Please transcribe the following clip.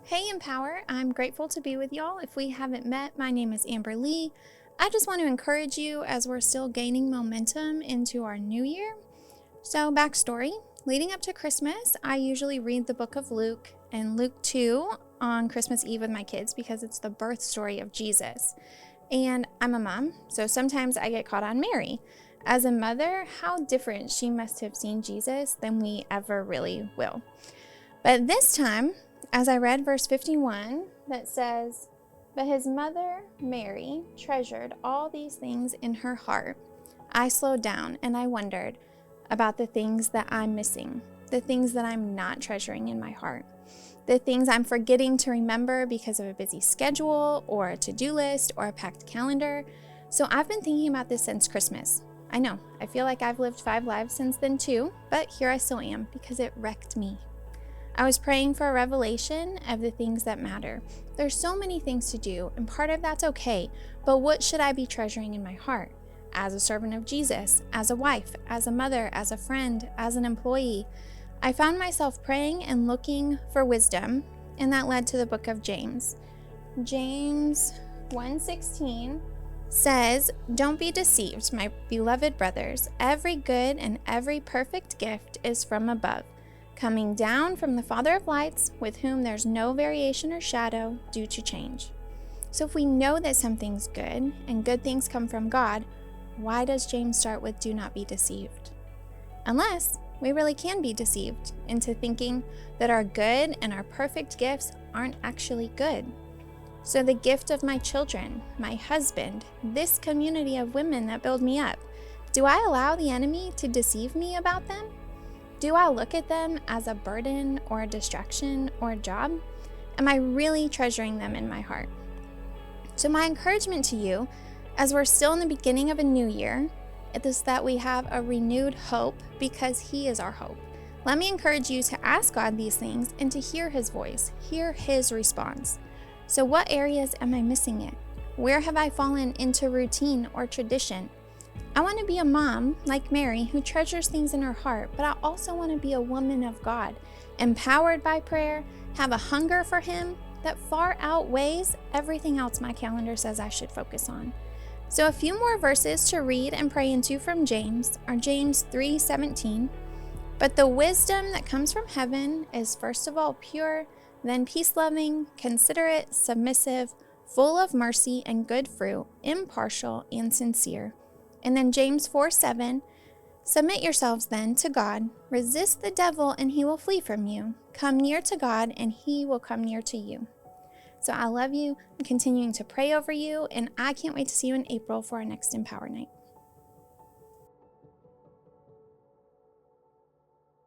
Hey, Empower. I'm grateful to be with y'all. If we haven't met, my name is Amber Lee. I just want to encourage you as we're still gaining momentum into our new year. So, backstory leading up to Christmas, I usually read the book of Luke and Luke 2 on Christmas Eve with my kids because it's the birth story of Jesus. And I'm a mom, so sometimes I get caught on Mary. As a mother, how different she must have seen Jesus than we ever really will. But this time, as I read verse 51 that says, "But his mother, Mary, treasured all these things in her heart," I slowed down and I wondered about the things that I'm missing, the things that I'm not treasuring in my heart, the things I'm forgetting to remember because of a busy schedule or a to-do list or a packed calendar. So I've been thinking about this since Christmas. I know, I feel like I've lived 5 lives since then too, but here I still am because it wrecked me. I was praying for a revelation of the things that matter. There's so many things to do, and part of that's okay, but what should I be treasuring in my heart? As a servant of Jesus, as a wife, as a mother, as a friend, as an employee, I found myself praying and looking for wisdom, and that led to the book of James. James 1:16 says, "Don't be deceived, my beloved brothers. Every good and every perfect gift is from above, coming down from the Father of lights, with whom there's no variation or shadow due to change." So if we know that something's good and good things come from God, why does James start with "do not be deceived"? Unless we really can be deceived into thinking that our good and our perfect gifts aren't actually good. So the gift of my children, my husband, this community of women that build me up, do I allow the enemy to deceive me about them? Do I look at them as a burden or a distraction or a job? Am I really treasuring them in my heart? So my encouragement to you, as we're still in the beginning of a new year, is that we have a renewed hope because He is our hope. Let me encourage you to ask God these things and to hear His voice, hear His response. So what areas am I missing it? Where have I fallen into routine or tradition? I want to be a mom like Mary who treasures things in her heart, but I also want to be a woman of God, empowered by prayer, have a hunger for Him that far outweighs everything else my calendar says I should focus on. So a few more verses to read and pray into from James are James 3:17. "But the wisdom that comes from heaven is first of all pure, then peace-loving, considerate, submissive, full of mercy and good fruit, impartial and sincere." And then James 4:7, "Submit yourselves then to God, resist the devil and he will flee from you. Come near to God and he will come near to you." So I love you. I'm continuing to pray over you, and I can't wait to see you in April for our next Empower Night.